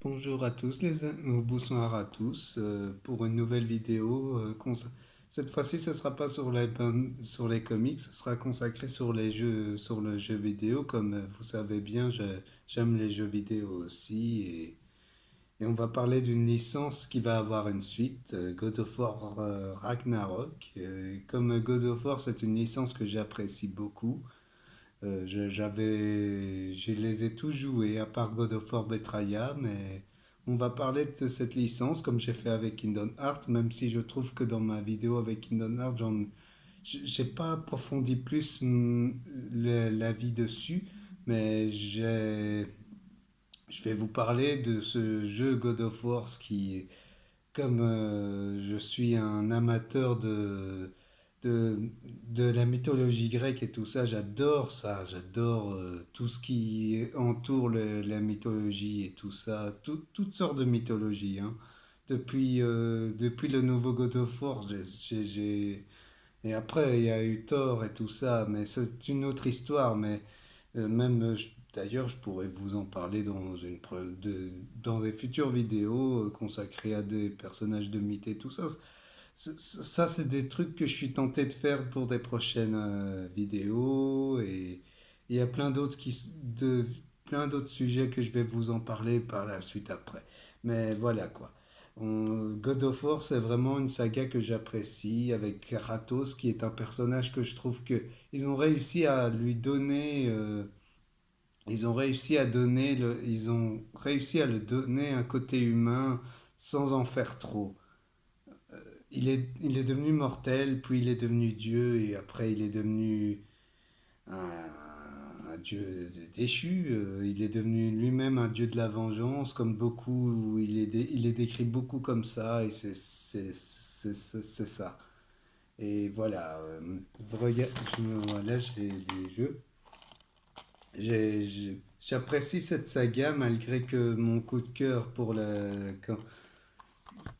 Bonjour à tous ou bonsoir à tous pour une nouvelle vidéo. Cette fois-ci, ce sera pas sur les comics, ce sera consacré sur les jeux, sur le jeu vidéo. Comme vous savez bien, j'aime les jeux vidéo aussi et on va parler d'une licence qui va avoir une suite, God of War Ragnarok. Comme God of War, c'est une licence que j'apprécie beaucoup. Je les ai tous joués, à part God of War Betrayal, mais on va parler de cette licence comme j'ai fait avec Kingdom Hearts, même si je trouve que dans ma vidéo avec Kingdom Hearts, j'ai pas approfondi plus la vie dessus, mais je vais vous parler de ce jeu God of War qui, comme je suis un amateur de, de la mythologie grecque et tout ça, j'adore tout ce qui entoure la mythologie et tout ça, toutes sortes de mythologie, hein. Depuis le nouveau God of War, et après il y a eu Thor et tout ça, mais c'est une autre histoire, mais d'ailleurs, je pourrais vous en parler dans des futures vidéos consacrées à des personnages de mythes et tout ça. Ça, c'est des trucs que je suis tenté de faire pour des prochaines vidéos et il y a plein d'autres sujets que je vais vous en parler par la suite après. Mais voilà quoi. God of War, c'est vraiment une saga que j'apprécie avec Kratos qui est un personnage que je trouve que ils ont réussi à lui donner ils ont réussi à le donner un côté humain sans en faire trop. Il est devenu mortel, puis il est devenu Dieu, et après il est devenu un Dieu déchu. Il est devenu lui-même un Dieu de la vengeance, comme beaucoup, il est décrit beaucoup comme ça, et c'est ça. Et voilà, regarde, voilà, j'ai les jeux. J'apprécie cette saga malgré que mon coup de cœur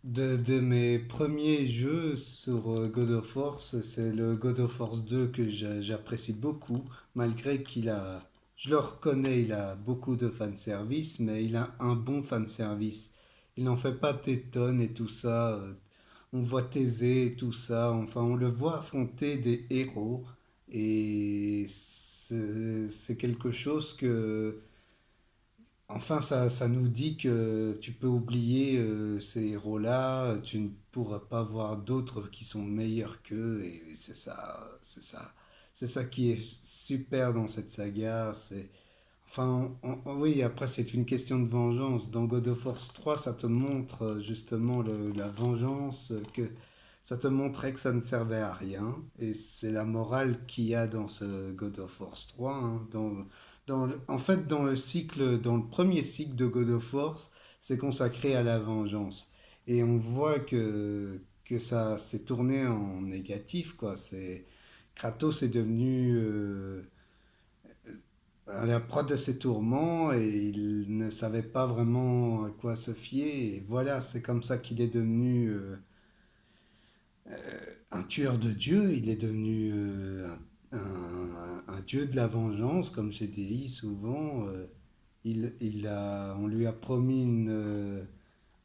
de mes premiers jeux sur God of War, c'est le God of War 2 que j'apprécie beaucoup, malgré je le reconnais, il a beaucoup de fanservice, mais il a un bon fanservice. Il n'en fait pas des tonnes et tout ça. On voit Thésée et tout ça, enfin on le voit affronter des héros, et c'est quelque chose que enfin, ça nous dit que tu peux oublier ces héros-là, tu ne pourras pas voir d'autres qui sont meilleurs qu'eux, et c'est ça qui est super dans cette saga. Oui, après c'est une question de vengeance. Dans God of War 3, ça te montre justement la vengeance, que ça te montrait que ça ne servait à rien, et c'est la morale qu'il y a dans ce God of War 3, hein. En fait, dans le premier cycle de God of War, c'est consacré à la vengeance. Et on voit que ça s'est tourné en négatif, quoi. Kratos est devenu à la proie de ses tourments et il ne savait pas vraiment à quoi se fier. Et voilà, c'est comme ça qu'il est devenu un tueur de Dieu. Il est devenu un dieu de la vengeance, comme j'ai dit souvent. On lui a promis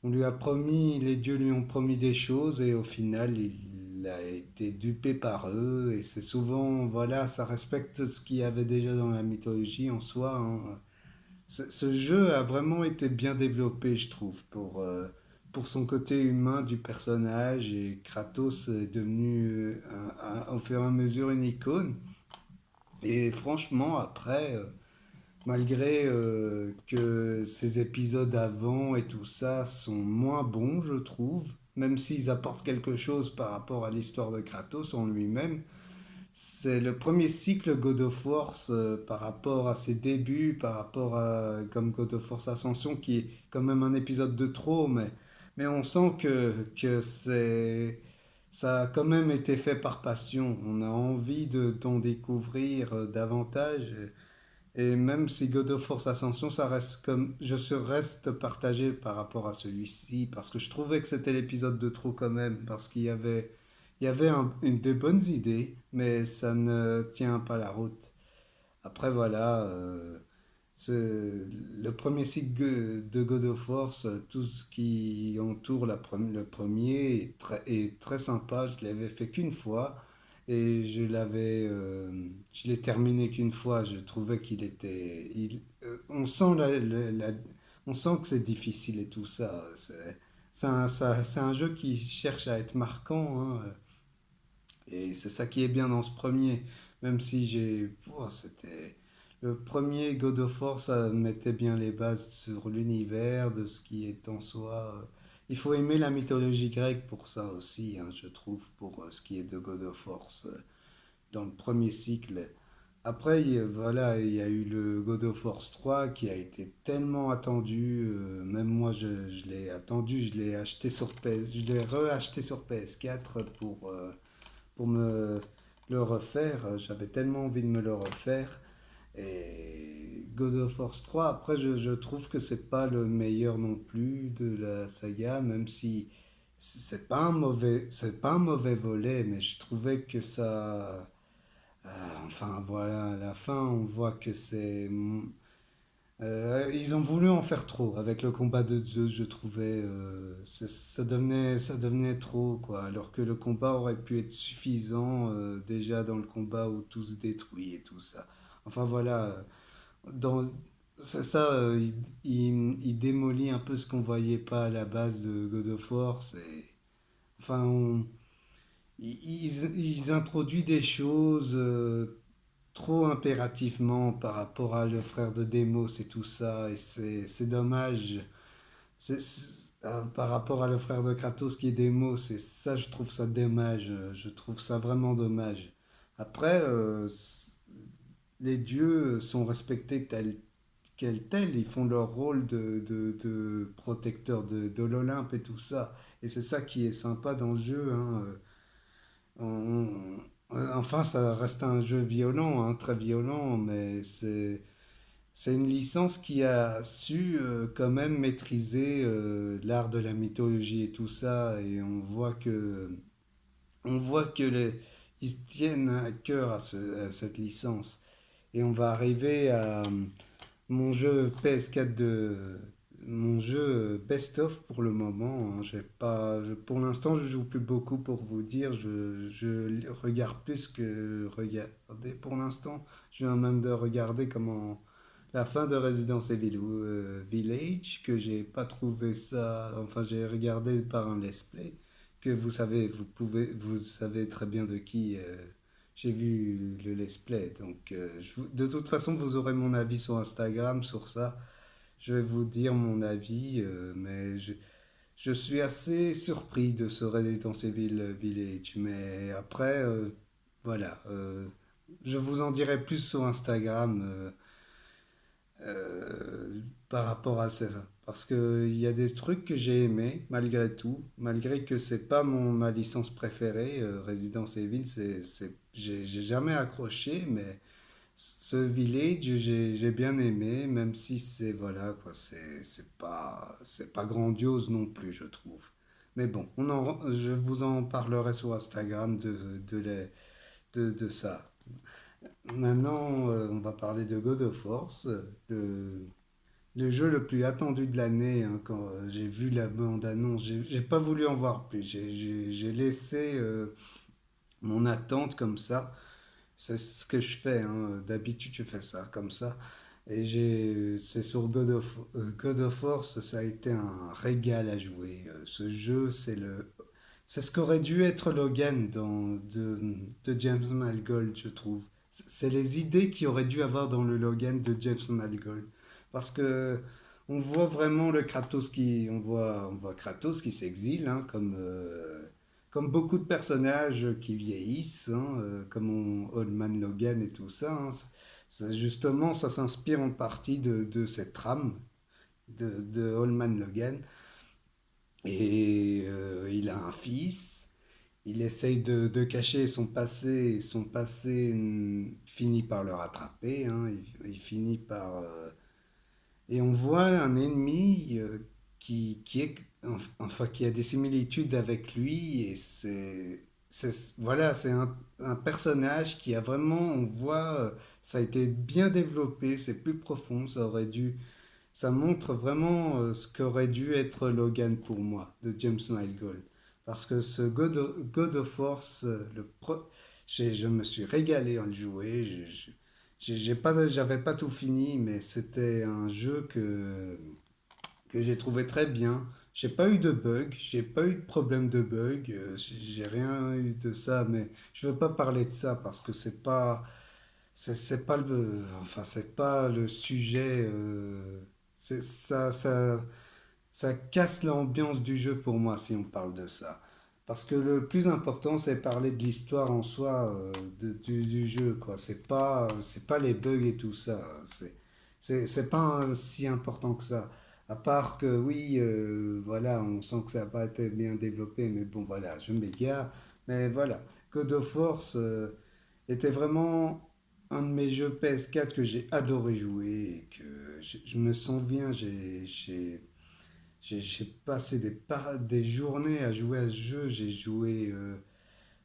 on lui a promis, les dieux lui ont promis des choses et au final il a été dupé par eux, et c'est souvent, voilà, ça respecte ce qu'il y avait déjà dans la mythologie en soi, hein. Ce jeu a vraiment été bien développé, je trouve, pour son côté humain du personnage, et Kratos est devenu au fur et à mesure une icône. Et franchement, après, malgré que ces épisodes avant et tout ça sont moins bons, je trouve, même s'ils apportent quelque chose par rapport à l'histoire de Kratos en lui-même, c'est le premier cycle God of War par rapport à ses débuts, par rapport à comme God of War Ascension, qui est quand même un épisode de trop, mais on sent que ça a quand même été fait par passion. On a envie d'en découvrir davantage. Et même si God of War Ascension, ça reste comme. Reste partagé par rapport à celui-ci, parce que je trouvais que c'était l'épisode de trop quand même, parce il y avait des bonnes idées, mais ça ne tient pas la route. Après, voilà. Le premier cycle de God of War, tout ce qui entoure le premier est très sympa. Je l'avais fait qu'une fois et je l'ai terminé qu'une fois. Je trouvais qu'il était, on sent on sent que c'est difficile et tout ça. C'est un jeu qui cherche à être marquant, hein, et c'est ça qui est bien dans ce premier. Même si c'était. Le premier God of War, ça mettait bien les bases sur l'univers, de ce qui est en soi. Il faut aimer la mythologie grecque pour ça aussi, hein, je trouve, pour ce qui est de God of War, dans le premier cycle. Après, voilà, il y a eu le God of War 3 qui a été tellement attendu. Même moi, je l'ai attendu, je l'ai acheté sur PS, je l'ai reacheté sur PS4 pour me le refaire. J'avais tellement envie de me le refaire. Et God of War 3, après, je trouve que c'est pas le meilleur non plus de la saga, même si c'est pas un mauvais volet, mais je trouvais que ça. Enfin, voilà, à la fin, on voit que ils ont voulu en faire trop avec le combat de Zeus, je trouvais. Ça devenait trop, quoi. Alors que le combat aurait pu être suffisant déjà dans le combat où tout se détruit et tout ça. Enfin voilà, dans, c'est ça, il démolit un peu ce qu'on voyait pas à la base de God of War. Enfin, ils introduisent des choses trop impérativement par rapport à le frère de Deimos et tout ça, et c'est dommage. Par rapport à le frère de Kratos qui est Deimos, et ça, je trouve ça dommage. Je trouve ça vraiment dommage. Après, les dieux sont respectés tels, ils font leur rôle de protecteur de l'Olympe et tout ça. Et c'est ça qui est sympa dans le jeu, hein. Enfin, ça reste un jeu violent, hein, très violent, mais c'est une licence qui a su quand même maîtriser l'art de la mythologie et tout ça, et on voit que ils se tiennent à cœur à cette licence. Et on va arriver à mon jeu PS4 mon jeu best-of pour le moment, hein. J'ai pas, pour l'instant, je joue plus beaucoup pour vous dire. Je regarde plus que regarder pour l'instant. Je viens même de regarder comment la fin de Resident Evil Village, que j'ai pas trouvé ça. Enfin, j'ai regardé par un let's play que vous savez très bien de qui j'ai vu le let's play. Donc, de toute façon, vous aurez mon avis sur Instagram sur ça. Je vais vous dire mon avis, mais je suis assez surpris de ce Resident Evil Village. Mais après, voilà, je vous en dirai plus sur Instagram par rapport à ça. Parce qu'il y a des trucs que j'ai aimés, malgré tout, malgré que c'est pas ma licence préférée. Resident Evil, j'ai jamais accroché, mais ce Village, j'ai bien aimé, même si voilà, quoi, c'est pas grandiose non plus, je trouve. Mais bon, je vous en parlerai sur Instagram de ça. Maintenant, on va parler de God of War, le jeu le plus attendu de l'année, hein. Quand j'ai vu la bande-annonce, j'ai pas voulu en voir plus. J'ai laissé mon attente comme ça. C'est ce que je fais, hein. D'habitude, je fais ça, comme ça. C'est sur God of War, ça a été un régal à jouer. Ce jeu, c'est ce qu'aurait dû être Logan de James Mangold, je trouve. C'est les idées qu'il aurait dû avoir dans le Logan de James Mangold. Parce que on voit vraiment on voit Kratos qui s'exile, hein, comme beaucoup de personnages qui vieillissent, hein, Old Man Logan et tout ça, hein. Justement, ça s'inspire en partie de cette trame de Old Man Logan. Et il a un fils. Il essaye de cacher son passé. Et son passé finit par le rattraper, hein. Il finit par... et on voit un ennemi qui a des similitudes avec lui. Et voilà, c'est un personnage qui a vraiment... On voit ça a été bien développé, c'est plus profond, ça montre vraiment ce qu'aurait dû être Logan pour moi, de James Mangold. Parce que ce God of War, je me suis régalé en le jouer. J'avais pas tout fini, mais c'était un jeu que j'ai trouvé très bien. J'ai pas eu de bug, j'ai pas eu de problème de bug, j'ai rien eu de ça, mais je veux pas parler de ça parce que c'est pas enfin c'est pas le sujet. Ça casse l'ambiance du jeu pour moi si on parle de ça. Parce que le plus important, c'est parler de l'histoire en soi du jeu, quoi. C'est pas les bugs et tout ça. C'est pas si important que ça. À part que oui, voilà, on sent que ça n'a pas été bien développé, mais bon, voilà, je m'égare. Mais voilà, God of War était vraiment un de mes jeux PS4 que j'ai adoré jouer et que je me souviens, j'ai passé des journées à jouer à ce jeu. J'ai joué.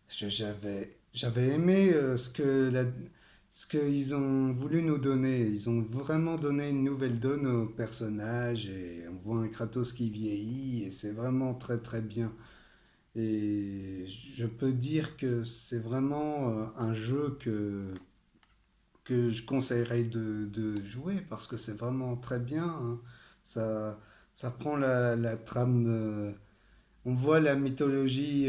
J'avais aimé ce qu'ils ont voulu nous donner. Ils ont vraiment donné une nouvelle donne au personnage et on voit un Kratos qui vieillit et c'est vraiment très très bien. Et je peux dire que c'est vraiment un jeu que je conseillerais de jouer parce que c'est vraiment très bien, hein. Ça, ça prend la trame. On voit la mythologie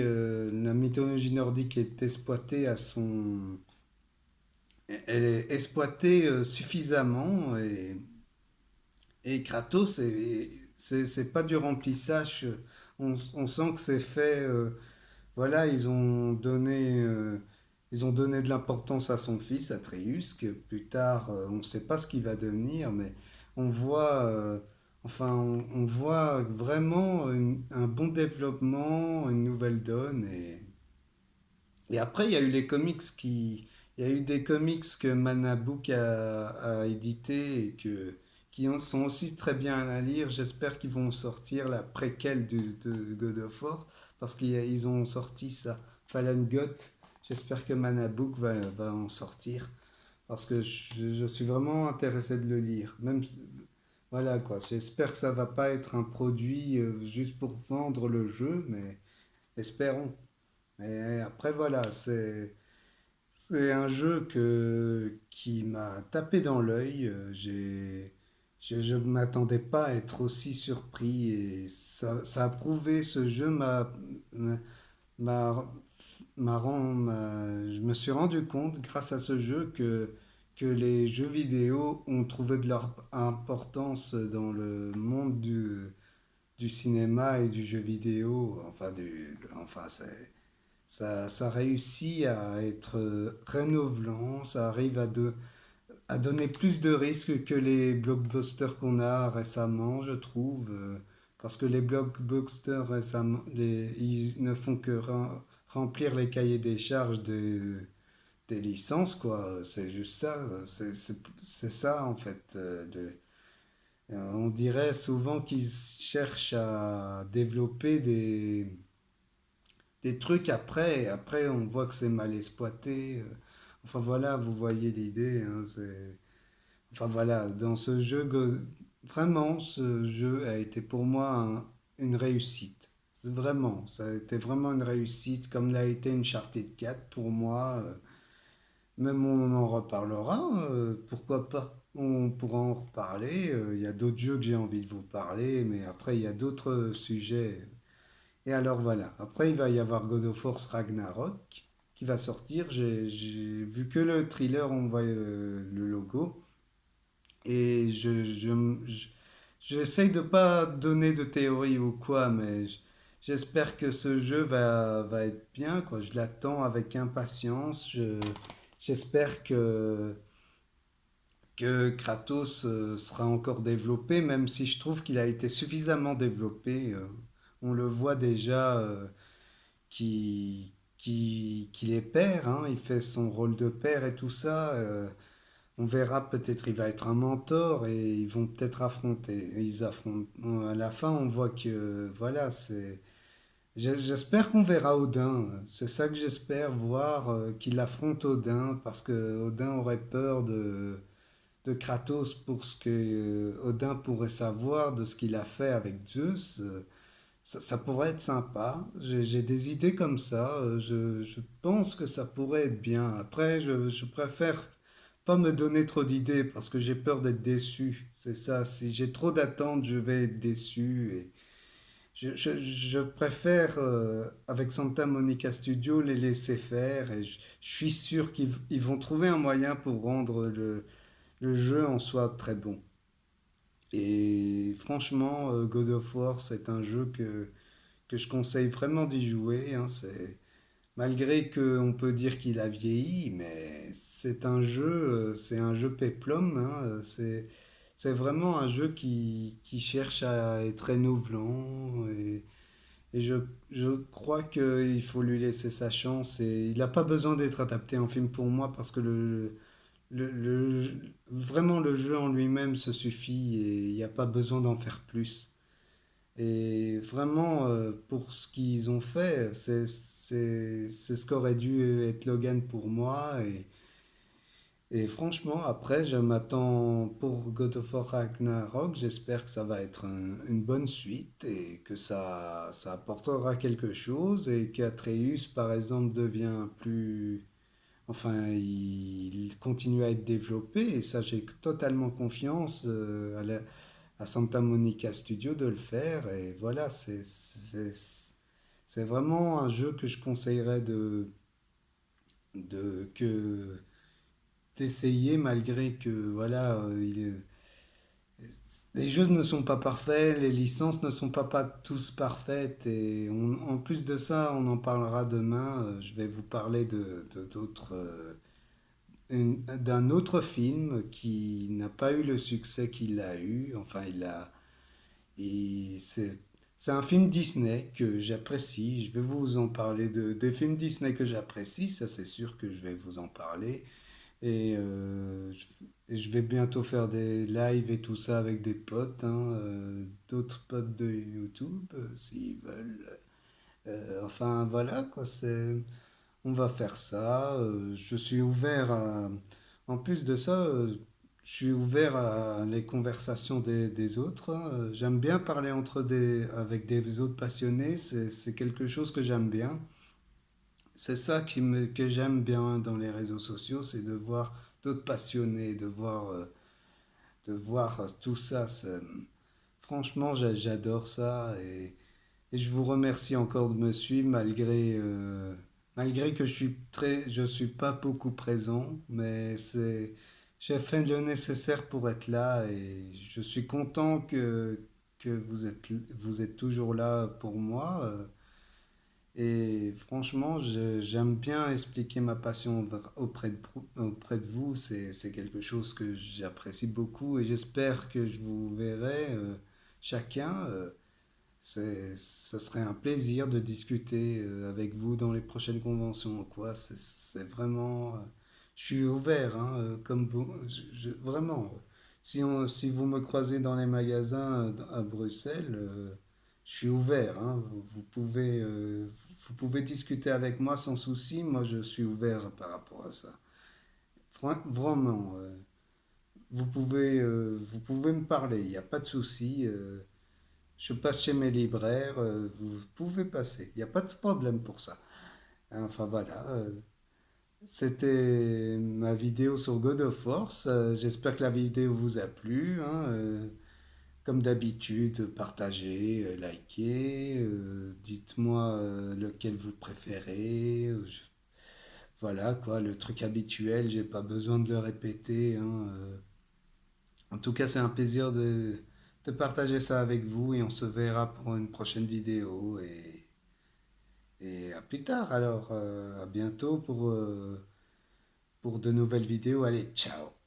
nordique est exploitée à son. Elle est exploitée suffisamment et Kratos, c'est pas du remplissage. On sent que c'est fait. Voilà, ils ont donné de l'importance à son fils, Atreus, que plus tard, on ne sait pas ce qu'il va devenir, mais on voit, on voit vraiment un bon développement, une nouvelle donne. Et après, il y a eu des comics que Manabook a édité et sont aussi très bien à lire. J'espère qu'ils vont sortir la préquelle de God of War parce qu'ils ont sorti ça, Fallen Goth. J'espère que Manabook va en sortir parce que je suis vraiment intéressé de le lire. Voilà quoi, j'espère que ça va pas être un produit juste pour vendre le jeu, mais espérons. Mais après voilà, c'est un jeu qui m'a tapé dans l'œil. Je ne m'attendais pas à être aussi surpris et ça a prouvé, ce jeu m'a, je me suis rendu compte grâce à ce jeu que les jeux vidéo ont trouvé de leur importance dans le monde du cinéma et du jeu vidéo. Enfin ça réussit à être renouvelant, ça arrive à donner plus de risques que les blockbusters qu'on a récemment, je trouve. Parce que les blockbusters récemment, ils ne font que remplir les cahiers des charges des licences, quoi. C'est juste ça. C'est ça, en fait. On dirait souvent qu'ils cherchent à développer des trucs après, et après on voit que c'est mal exploité. Enfin voilà, vous voyez l'idée, hein, enfin voilà, dans ce jeu, vraiment, ce jeu a été pour moi une réussite. Vraiment, ça a été vraiment une réussite, comme l'a été Uncharted 4 pour moi. Même on en reparlera, pourquoi pas? On pourra en reparler. Il y a d'autres jeux que j'ai envie de vous parler, mais après il y a d'autres sujets. Et alors voilà, après il va y avoir God of War Ragnarok qui va sortir. J'ai vu que le thriller, on voit le logo. Et j'essaye de pas donner de théorie ou quoi, mais j'espère que ce jeu va être bien, quoi. Je l'attends avec impatience. J'espère que Kratos sera encore développé, même si je trouve qu'il a été suffisamment développé. On le voit déjà qu'il est père, hein, il fait son rôle de père et tout ça. On verra, peut-être il va être un mentor et ils vont peut-être affronter. Et ils affrontent. À la fin, on voit que voilà, J'espère qu'on verra Odin. C'est ça que j'espère voir, qu'il affronte Odin, parce que Odin aurait peur de Kratos pour ce que Odin pourrait savoir de ce qu'il a fait avec Zeus. Ça pourrait être sympa. J'ai des idées comme ça. Je pense que ça pourrait être bien. Après, je préfère pas me donner trop d'idées parce que j'ai peur d'être déçu. C'est ça. Si j'ai trop d'attentes, je vais être déçu. Et je préfère, avec Santa Monica Studio, les laisser faire. Et je suis sûr qu'ils vont trouver un moyen pour rendre le jeu en soi très bon. Et franchement, God of War, c'est un jeu que je conseille vraiment d'y jouer, hein. Malgré qu'on peut dire qu'il a vieilli, mais c'est un jeu péplum, hein. C'est vraiment un jeu qui cherche à être renouvelant. Et je crois qu'il faut lui laisser sa chance. Et il n'a pas besoin d'être adapté en film pour moi parce que vraiment le jeu en lui-même se suffit et il n'y a pas besoin d'en faire plus. Et vraiment, pour ce qu'ils ont fait, c'est ce qu'aurait dû être Logan pour moi. Et franchement, après, je m'attends pour God of War Ragnarok. J'espère que ça va être une bonne suite et que ça apportera quelque chose et qu'Atreus, par exemple, devient plus. Enfin, il continue à être développé et ça, j'ai totalement confiance, à Santa Monica Studio de le faire. Et voilà, c'est vraiment un jeu que je conseillerais d'essayer malgré que voilà, les jeux ne sont pas parfaits, les licences ne sont pas tous parfaites et en plus de ça, on en parlera demain. Je vais vous parler d'autres, d'un autre film qui n'a pas eu le succès qu'il a eu. Enfin, et c'est un film Disney que j'apprécie. Je vais vous en parler des films Disney que j'apprécie. Ça, c'est sûr que je vais vous en parler. Et je vais bientôt faire des lives et tout ça avec des potes, hein, d'autres potes de YouTube, s'ils veulent. Enfin, voilà, quoi. On va faire ça. Je suis ouvert à. En plus de ça, je suis ouvert à les conversations des autres, hein. J'aime bien parler avec des autres passionnés. C'est quelque chose que j'aime bien. C'est ça que j'aime bien dans les réseaux sociaux, c'est de voir d'autres passionnés, de voir tout ça. Franchement, j'adore ça et je vous remercie encore de me suivre malgré que je suis pas beaucoup présent, mais j'ai fait le nécessaire pour être là et je suis content que vous êtes toujours là pour moi. Et franchement, j'aime bien expliquer ma passion auprès de vous. C'est quelque chose que j'apprécie beaucoup et j'espère que je vous verrai, chacun. Ce serait un plaisir de discuter, avec vous dans les prochaines conventions ou quoi. C'est vraiment. Je suis ouvert, hein, comme vous. Vraiment. Si vous me croisez dans les magasins, à Bruxelles, je suis ouvert, hein. Vous pouvez discuter avec moi sans souci. Moi, je suis ouvert par rapport à ça. Vraiment. Vous pouvez me parler. Il n'y a pas de souci. Je passe chez mes libraires, vous pouvez passer, il n'y a pas de problème pour ça. Enfin voilà, c'était ma vidéo sur God of War. J'espère que la vidéo vous a plu, hein. Comme d'habitude, partagez, likez, dites-moi, lequel vous préférez. Voilà quoi, le truc habituel, j'ai pas besoin de le répéter, hein. En tout cas, c'est un plaisir de partager ça avec vous et on se verra pour une prochaine vidéo. Et à plus tard alors, à bientôt pour de nouvelles vidéos. Allez, ciao!